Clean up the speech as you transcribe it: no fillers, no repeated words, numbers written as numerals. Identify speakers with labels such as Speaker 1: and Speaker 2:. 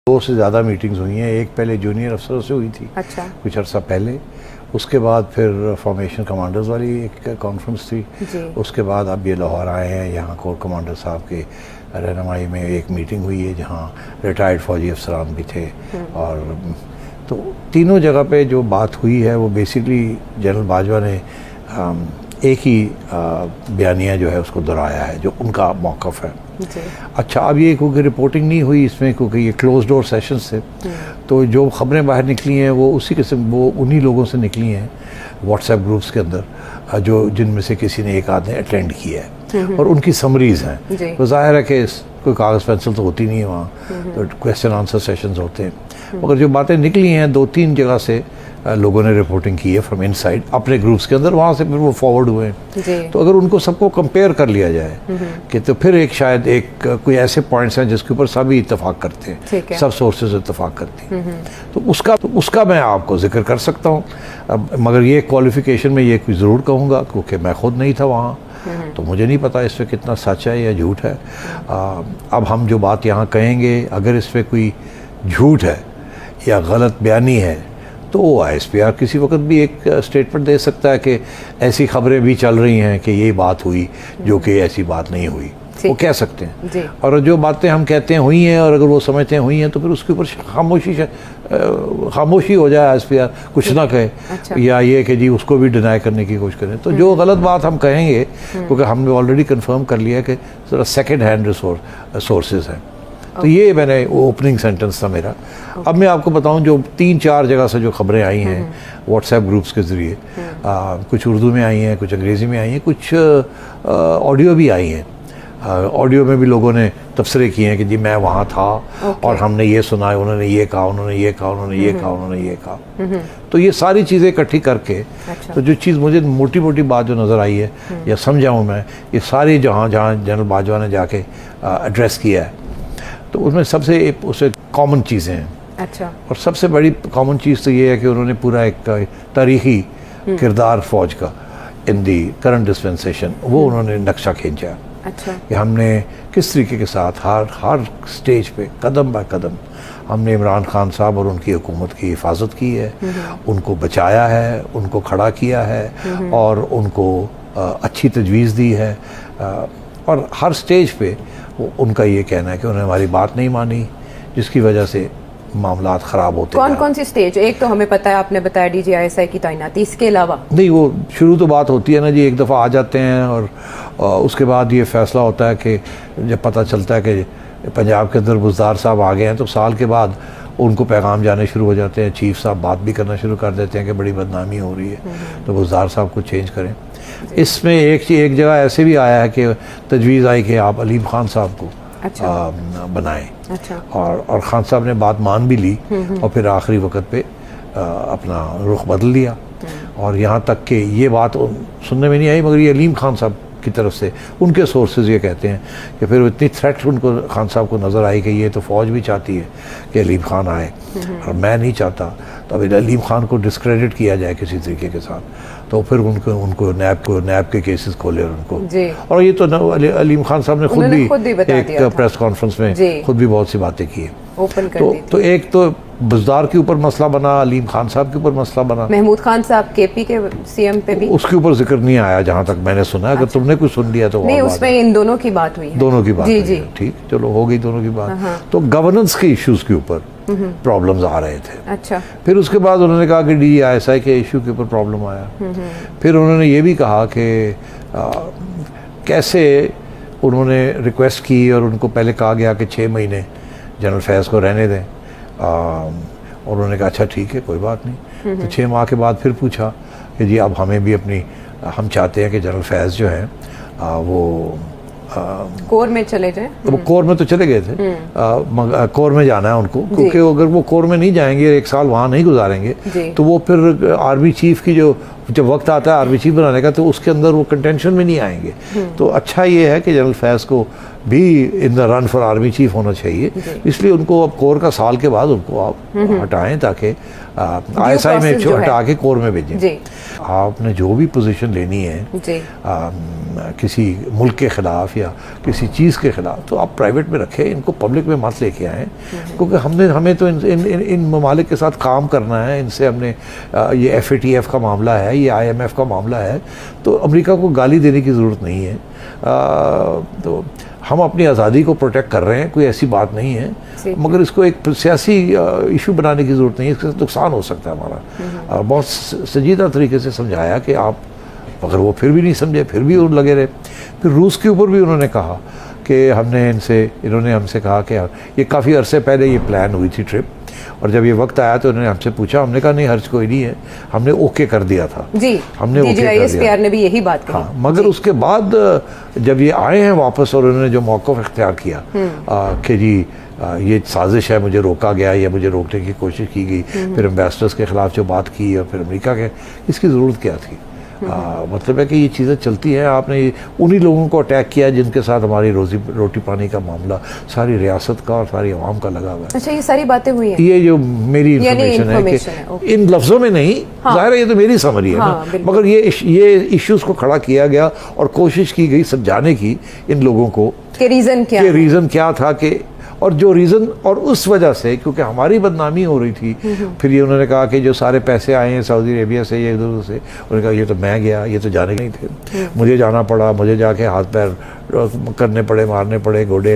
Speaker 1: 2 से ज़्यादा मीटिंग्स हुई हैं। एक पहले जूनियर अफसरों से हुई थी,
Speaker 2: अच्छा,
Speaker 1: कुछ अर्सा पहले। उसके बाद फिर फॉर्मेशन कमांडर्स वाली एक कॉन्फ्रेंस थी
Speaker 2: जी।
Speaker 1: उसके बाद अब ये लाहौर आए हैं, यहाँ कोर कमांडर साहब के रहनुमाई में एक मीटिंग हुई है जहाँ रिटायर्ड फ़ौजी अफसरान भी थे। और तो तीनों जगह पे जो बात हुई है वो बेसिकली जनरल बाजवा ने एक ही बयानिया जो है उसको दोहराया है जो उनका मौक़िफ़ है।
Speaker 2: जी।
Speaker 1: अच्छा, अब ये क्योंकि रिपोर्टिंग नहीं हुई इसमें, क्योंकि ये क्लोज डोर सेशंस थे, तो जो खबरें बाहर निकली हैं वो उसी किस्म वो उन्हीं लोगों से निकली हैं व्हाट्सएप ग्रुप्स के अंदर, जो जिनमें से किसी ने एक आदमी अटेंड किया है और उनकी समरीज़ हैं। तो जाहिर है कि कोई कागज़ पेंसिल तो होती नहीं है वहाँ, तो क्वेश्चन आंसर सेशंस होते हैं। मगर जो बातें निकली हैं 2-3 जगह से लोगों ने रिपोर्टिंग की है फ्रॉम इनसाइड अपने ग्रुप्स के अंदर, वहाँ से फिर वो फॉरवर्ड हुए हैं। तो अगर उनको सबको कंपेयर कर लिया जाए कि तो फिर एक शायद एक कोई ऐसे पॉइंट्स हैं जिसके ऊपर सभी इत्तेफाक करते हैं, सब सोर्सेज इत्तेफाक करते हैं, तो उसका मैं आपको जिक्र कर सकता हूँ। मगर ये क्वालिफिकेशन में ये कुछ ज़रूर कहूँगा क्योंकि मैं खुद नहीं था वहाँ, तो मुझे नहीं पता इस पर कितना सच है या झूठ है। अब हम जो बात यहाँ कहेंगे अगर इस पर कोई झूठ है या गलत बयानी है तो ISPR किसी वक्त भी एक स्टेटमेंट दे सकता है कि ऐसी खबरें भी चल रही हैं कि ये बात हुई जो कि ऐसी बात नहीं हुई, वो कह सकते हैं। और जो बातें हम कहते हैं हुई हैं और अगर वो समझते हैं हुई हैं तो फिर उसके ऊपर खामोशी हो जाए, ISPR कुछ ना कहे। अच्छा। या ये कि जी उसको भी डिनाई करने की कोशिश करें, तो जो गलत बात हम कहेंगे क्योंकि हमने ऑलरेडी कंफर्म कर लिया कि जरा सेकेंड हैंड सोर्सेज हैं। तो ये मैंने वो ओपनिंग सेंटेंस था मेरा। अब मैं आपको बताऊं जो 3-4 जगह से जो खबरें आई हैं व्हाट्सएप ग्रुप्स के ज़रिए, कुछ उर्दू में आई हैं, कुछ अंग्रेज़ी में आई हैं, कुछ ऑडियो भी आई हैं। ऑडियो में भी लोगों ने तबसरे किए हैं कि जी मैं वहाँ था और हमने ये सुना, उन्होंने ये कहा, उन्होंने ये कहा, उन्होंने ये कहा, उन्होंने ये कहा। तो ये सारी चीज़ें इकट्ठी करके तो जो चीज़ मुझे मोटी मोटी बात जो नज़र आई है या समझा हूँ मैं, ये सारी जहाँ जनरल बाजवा ने जाके एड्रेस किया है तो उसमें सबसे उसे कॉमन चीज़ें हैं। अच्छा। और सबसे बड़ी कॉमन चीज़ तो ये है कि उन्होंने पूरा एक तारीखी किरदार फ़ौज का इन दी करंट डिस्पेंसेशन वो उन्होंने नक्शा खींचा। अच्छा। कि हमने किस तरीके के साथ हर स्टेज पे कदम बाय कदम हमने इमरान खान साहब और उनकी हुकूमत की हिफाजत की है, उनको बचाया है, उनको खड़ा किया है और उनको अच्छी तजवीज़ दी है। और हर स्टेज पे उनका ये कहना है कि उन्होंने हमारी बात नहीं मानी जिसकी वजह से मामलात ख़राब होते हैं।
Speaker 2: कौन सी स्टेज? एक तो हमें पता है, आपने बताया DGISI की तैनाती, इसके अलावा नहीं?
Speaker 1: वो शुरू तो बात होती है ना जी, एक दफ़ा आ जाते हैं और उसके बाद ये फ़ैसला होता है कि जब पता चलता है कि पंजाब के अंदर बुज़दार साहब आ गए हैं तो साल के बाद उनको पैगाम जाने शुरू हो जाते हैं। चीफ साहब बात भी करना शुरू कर देते हैं कि बड़ी बदनामी हो रही है तो बुज़दार साहब को चेंज करें। इसमें एक जगह ऐसे भी आया है कि तजवीज़ आई कि आप अलीम खान साहब को बनाएं। अच्छा। और खान साहब ने बात मान भी ली और फिर आखिरी वक्त पे अपना रुख बदल लिया। और यहाँ तक कि ये बात सुनने में नहीं आई मगर ये अलीम खान साहब की तरफ से उनके सोर्सेज ये कहते हैं कि फिर इतनी थ्रेट उनको खान साहब को नज़र आई कि ये तो फ़ौज भी चाहती है कि अलीम खान आए और मैं नहीं चाहता, तो अब अलीम खान को डिस्क्रेडिट किया जाए किसी तरीके के साथ, तो फिर उनको नैब के केसेस खोले और उनको। और ये तो अलीम खान साहब ने खुद भी एक प्रेस कॉन्फ्रेंस में खुद भी बहुत सी बातें की है। तो एक तो बुज़दार के ऊपर मसला बना, अलीम खान साहब के ऊपर मसला बना,
Speaker 2: महमूद खान साहब KP के CM पे भी उसके
Speaker 1: ऊपर जिक्र नहीं आया जहाँ तक मैंने सुना। अगर तुमने कुछ सुन लिया तो
Speaker 2: नहीं, उसमें इन दोनों की बात हुई है।
Speaker 1: दोनों की बात जी, जी। ठीक, चलो हो गई दोनों की बात। तो गवर्नेंस के इश्यूज के ऊपर प्रॉब्लम्स आ रहे थे। अच्छा। फिर उसके बाद उन्होंने कहा कि DGISI के इशू के ऊपर प्रॉब्लम आया। फिर उन्होंने ये भी कहा कि कैसे उन्होंने रिक्वेस्ट की और उनको पहले कहा गया कि 6 महीने जनरल फैज़ को रहने दें। और उन्होंने कहा अच्छा ठीक है कोई बात नहीं। तो 6 माह के बाद फिर पूछा कि जी अब हमें भी हम चाहते हैं कि जनरल फैज़ जो हैं वो
Speaker 2: कोर में चले जाएं।
Speaker 1: वो कोर में तो चले गए थे, कोर में जाना है उनको, क्योंकि अगर वो कोर में नहीं जाएंगे, 1 साल वहाँ नहीं गुजारेंगे तो वो फिर आर्मी चीफ की जब वक्त आता है आर्मी चीफ बनाने का तो उसके अंदर वो कंटेंशन में नहीं आएंगे। तो अच्छा ये है कि जनरल फैज़ को भी in the run for army chief होना चाहिए, इसलिए उनको अब कोर का साल के बाद उनको आप हटाएं ताकि ISI में हटा के कोर में भेजें। आपने जो भी पोजीशन लेनी है किसी मुल्क के ख़िलाफ़ या किसी चीज़ के ख़िलाफ़, तो आप प्राइवेट में रखें, इनको पब्लिक में मत लेके आएँ, क्योंकि हमें तो इन ममालिक के साथ काम करना है। इनसे हमने ये FATF का मामला है, ये IMF का मामला है, तो अमेरिका को गाली देने की ज़रूरत नहीं है। तो हम अपनी आज़ादी को प्रोटेक्ट कर रहे हैं, कोई ऐसी बात नहीं है, मगर इसको एक सियासी इशू बनाने की ज़रूरत नहीं है, इससे नुकसान हो सकता है हमारा। बहुत संजीदा तरीके से समझाया कि आप, अगर वो फिर भी नहीं समझे, फिर भी वो लगे रहे। फिर रूस के ऊपर भी उन्होंने कहा कि इन्होंने हमसे कहा कि ये काफ़ी अरसे पहले ये प्लान हुई थी ट्रिप, और जब ये वक्त आया तो उन्होंने हमसे पूछा, हमने कहा नहीं हर्ज कोई नहीं है, हमने ओके कर दिया था। हमने ओके कर दिया,
Speaker 2: ने भी यही बात कही।
Speaker 1: हाँ, मगर उसके बाद जब ये आए हैं वापस और उन्होंने जो मौक़िफ़ इख्तियार किया कि जी ये साजिश है, मुझे रोका गया या मुझे रोकने की कोशिश की गई, फिर एम्बेसडर्स के ख़िलाफ़ जो बात की और फिर अमेरिका के, इसकी ज़रूरत क्या थी? मतलब है कि ये चीज़ें चलती हैं। आपने उन्हीं लोगों को अटैक किया जिनके साथ हमारी रोटी पानी का मामला सारी रियासत का और सारी आवाम का लगा हुआ है।
Speaker 2: अच्छा, ये सारी बातें हुई हैं?
Speaker 1: ये जो मेरी इंफॉर्मेशन है कि इन लफ्ज़ों में नहीं, ज़ाहिर है ये तो मेरी समरी है ना, मगर ये इश्यूज़ को खड़ा किया गया और कोशिश की गई समझाने की इन लोगों को
Speaker 2: कि रीज़न क्या
Speaker 1: था कि, और जो रीज़न, और उस वजह से क्योंकि हमारी बदनामी हो रही थी। फिर ये उन्होंने कहा कि जो सारे पैसे आए हैं सऊदी अरेबिया से, ये इधर से, उन्होंने कहा ये तो मैं गया, ये तो जाने नहीं थे, मुझे जाना पड़ा, मुझे जाके हाथ पैर करने पड़े, मारने पड़े, गोडे